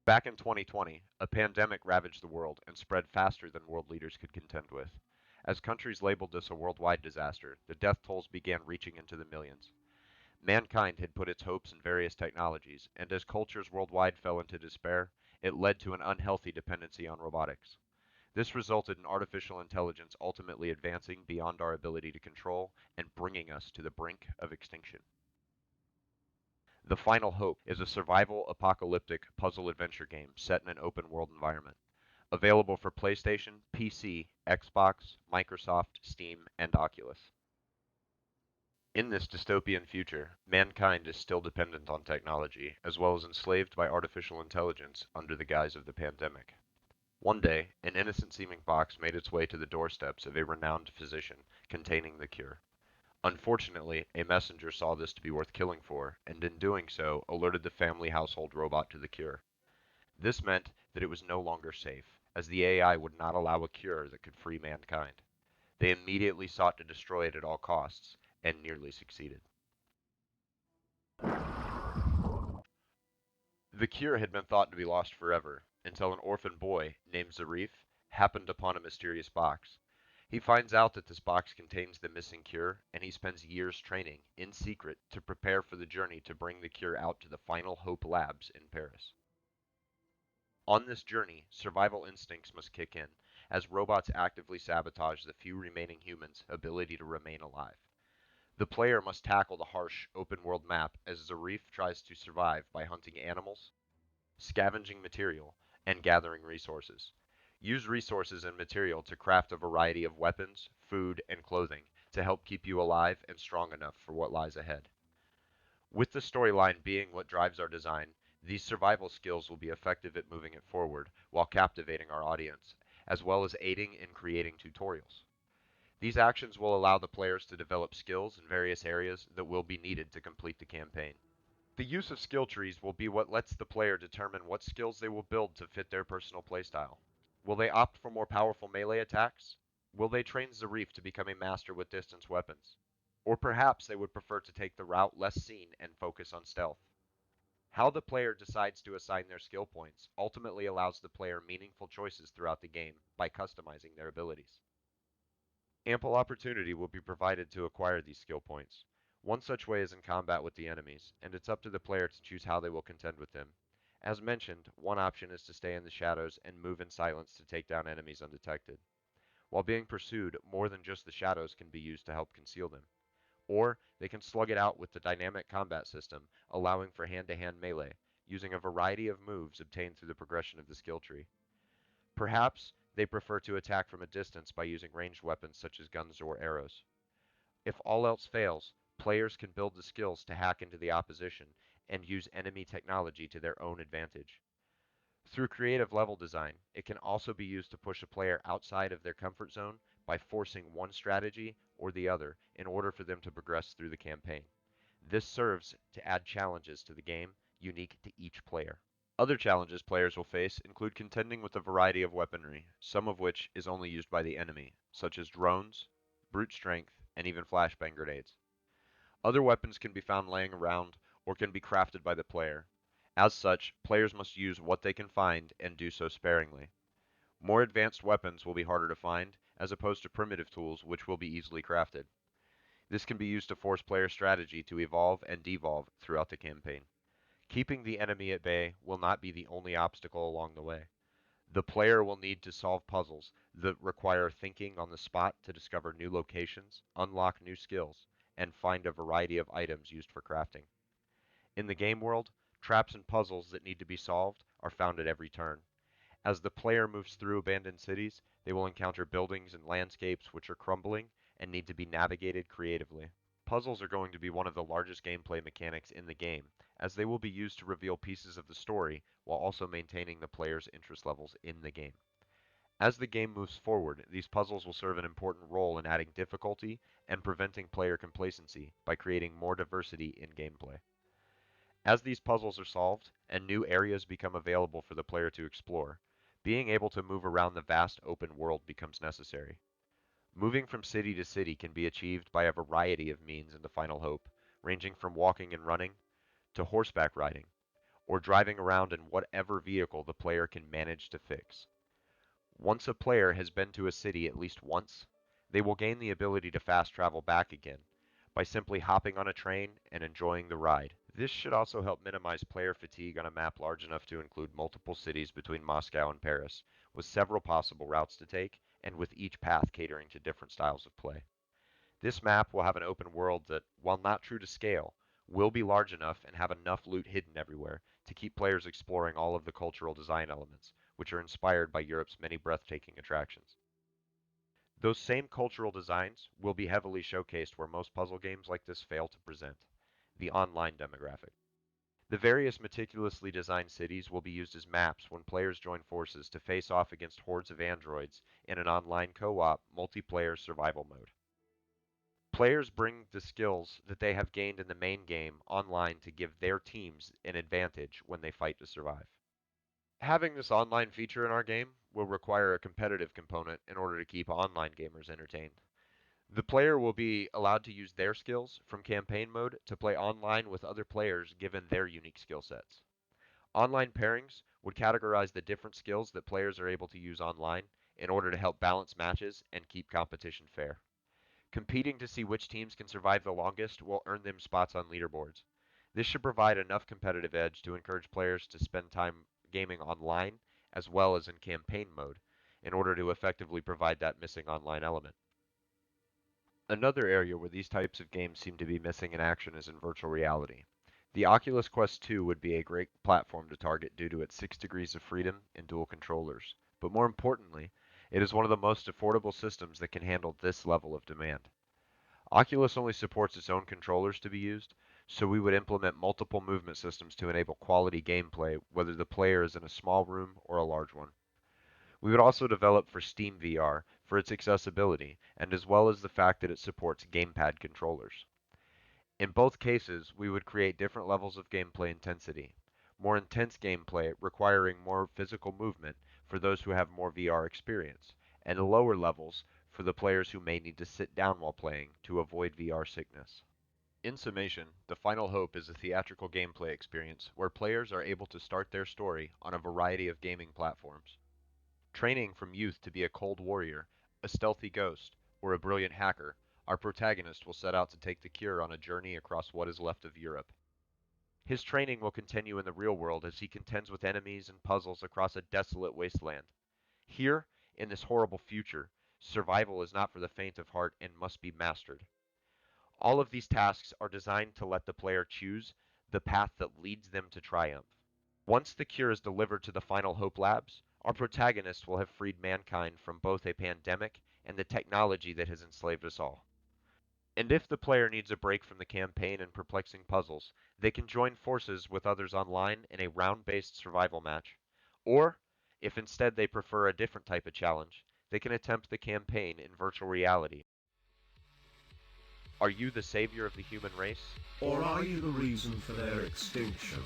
Back in 2020, a pandemic ravaged the world and spread faster than world leaders could contend with. As countries labeled this a worldwide disaster, the death tolls began reaching into the millions. Mankind had put its hopes in various technologies, and as cultures worldwide fell into despair, it led to an unhealthy dependency on robotics. This resulted in artificial intelligence ultimately advancing beyond our ability to control and bringing us to the brink of extinction. The Final Hope is a survival apocalyptic puzzle adventure game set in an open world environment. Available for PlayStation, PC, Xbox, Microsoft, Steam, and Oculus. In this dystopian future, mankind is still dependent on technology, as well as enslaved by artificial intelligence under the guise of the pandemic. One day, an innocent-seeming box made its way to the doorsteps of a renowned physician containing the cure. Unfortunately, a messenger saw this to be worth killing for, and in doing so, alerted the family household robot to the cure. This meant that it was no longer safe, as the AI would not allow a cure that could free mankind. They immediately sought to destroy it at all costs, and nearly succeeded. The cure had been thought to be lost forever, until an orphan boy, named Zarif, happened upon a mysterious box. He finds out that this box contains the missing cure, and he spends years training, in secret, to prepare for the journey to bring the cure out to the Final Hope Labs in Paris. On this journey, survival instincts must kick in, as robots actively sabotage the few remaining humans' ability to remain alive. The player must tackle the harsh, open-world map as Zarif tries to survive by hunting animals, scavenging material, and gathering resources. Use resources and material to craft a variety of weapons, food, and clothing to help keep you alive and strong enough for what lies ahead. With the storyline being what drives our design, these survival skills will be effective at moving it forward while captivating our audience, as well as aiding in creating tutorials. These actions will allow the players to develop skills in various areas that will be needed to complete the campaign. The use of skill trees will be what lets the player determine what skills they will build to fit their personal playstyle. Will they opt for more powerful melee attacks? Will they train Zarif to become a master with distance weapons? Or perhaps they would prefer to take the route less seen and focus on stealth. How the player decides to assign their skill points ultimately allows the player meaningful choices throughout the game by customizing their abilities. Ample opportunity will be provided to acquire these skill points. One such way is in combat with the enemies, and it's up to the player to choose how they will contend with them. As mentioned, one option is to stay in the shadows and move in silence to take down enemies undetected. While being pursued, more than just the shadows can be used to help conceal them. Or they can slug it out with the dynamic combat system, allowing for hand-to-hand melee, using a variety of moves obtained through the progression of the skill tree. Perhaps they prefer to attack from a distance by using ranged weapons such as guns or arrows. If all else fails, players can build the skills to hack into the opposition and use enemy technology to their own advantage. Through creative level design, it can also be used to push a player outside of their comfort zone by forcing one strategy or the other in order for them to progress through the campaign. This serves to add challenges to the game unique to each player. Other challenges players will face include contending with a variety of weaponry, some of which is only used by the enemy, such as drones, brute strength, and even flashbang grenades. Other weapons can be found laying around or can be crafted by the player. As such, players must use what they can find and do so sparingly. More advanced weapons will be harder to find, as opposed to primitive tools which will be easily crafted. This can be used to force player strategy to evolve and devolve throughout the campaign. Keeping the enemy at bay will not be the only obstacle along the way. The player will need to solve puzzles that require thinking on the spot to discover new locations, unlock new skills, and find a variety of items used for crafting. In the game world, traps and puzzles that need to be solved are found at every turn. As the player moves through abandoned cities, they will encounter buildings and landscapes which are crumbling and need to be navigated creatively. Puzzles are going to be one of the largest gameplay mechanics in the game, as they will be used to reveal pieces of the story while also maintaining the player's interest levels in the game. As the game moves forward, these puzzles will serve an important role in adding difficulty and preventing player complacency by creating more diversity in gameplay. As these puzzles are solved and new areas become available for the player to explore, being able to move around the vast open world becomes necessary. Moving from city to city can be achieved by a variety of means in the Final Hope, ranging from walking and running to horseback riding, or driving around in whatever vehicle the player can manage to fix. Once a player has been to a city at least once, they will gain the ability to fast travel back again by simply hopping on a train and enjoying the ride. This should also help minimize player fatigue on a map large enough to include multiple cities between Moscow and Paris, with several possible routes to take, and with each path catering to different styles of play. This map will have an open world that, while not true to scale, will be large enough and have enough loot hidden everywhere to keep players exploring all of the cultural design elements, which are inspired by Europe's many breathtaking attractions. Those same cultural designs will be heavily showcased where most puzzle games like this fail to present, the online demographic. The various meticulously designed cities will be used as maps when players join forces to face off against hordes of androids in an online co-op multiplayer survival mode. Players bring the skills that they have gained in the main game online to give their teams an advantage when they fight to survive. Having this online feature in our game will require a competitive component in order to keep online gamers entertained. The player will be allowed to use their skills from campaign mode to play online with other players given their unique skill sets. Online pairings would categorize the different skills that players are able to use online in order to help balance matches and keep competition fair. Competing to see which teams can survive the longest will earn them spots on leaderboards. This should provide enough competitive edge to encourage players to spend time gaming online as well as in campaign mode in order to effectively provide that missing online element. Another area where these types of games seem to be missing in action is in virtual reality. The Oculus Quest 2 would be a great platform to target due to its 6 degrees of freedom and dual controllers. But more importantly, it is one of the most affordable systems that can handle this level of demand. Oculus only supports its own controllers to be used, so we would implement multiple movement systems to enable quality gameplay, whether the player is in a small room or a large one. We would also develop for Steam VR for its accessibility, and as well as the fact that it supports gamepad controllers. In both cases, we would create different levels of gameplay intensity. More intense gameplay requiring more physical movement for those who have more VR experience, and lower levels for the players who may need to sit down while playing to avoid VR sickness. In summation, the final hope is a theatrical gameplay experience where players are able to start their story on a variety of gaming platforms. Training from youth to be a cold warrior, a stealthy ghost, or a brilliant hacker, our protagonist will set out to take the cure on a journey across what is left of Europe. His training will continue in the real world as he contends with enemies and puzzles across a desolate wasteland. Here, in this horrible future, survival is not for the faint of heart and must be mastered. All of these tasks are designed to let the player choose the path that leads them to triumph. Once the cure is delivered to the Final Hope Labs, our protagonist will have freed mankind from both a pandemic and the technology that has enslaved us all. And if the player needs a break from the campaign and perplexing puzzles, they can join forces with others online in a round-based survival match. Or, if instead they prefer a different type of challenge, they can attempt the campaign in virtual reality. Are you the savior of the human race? Or are you the reason for their extinction?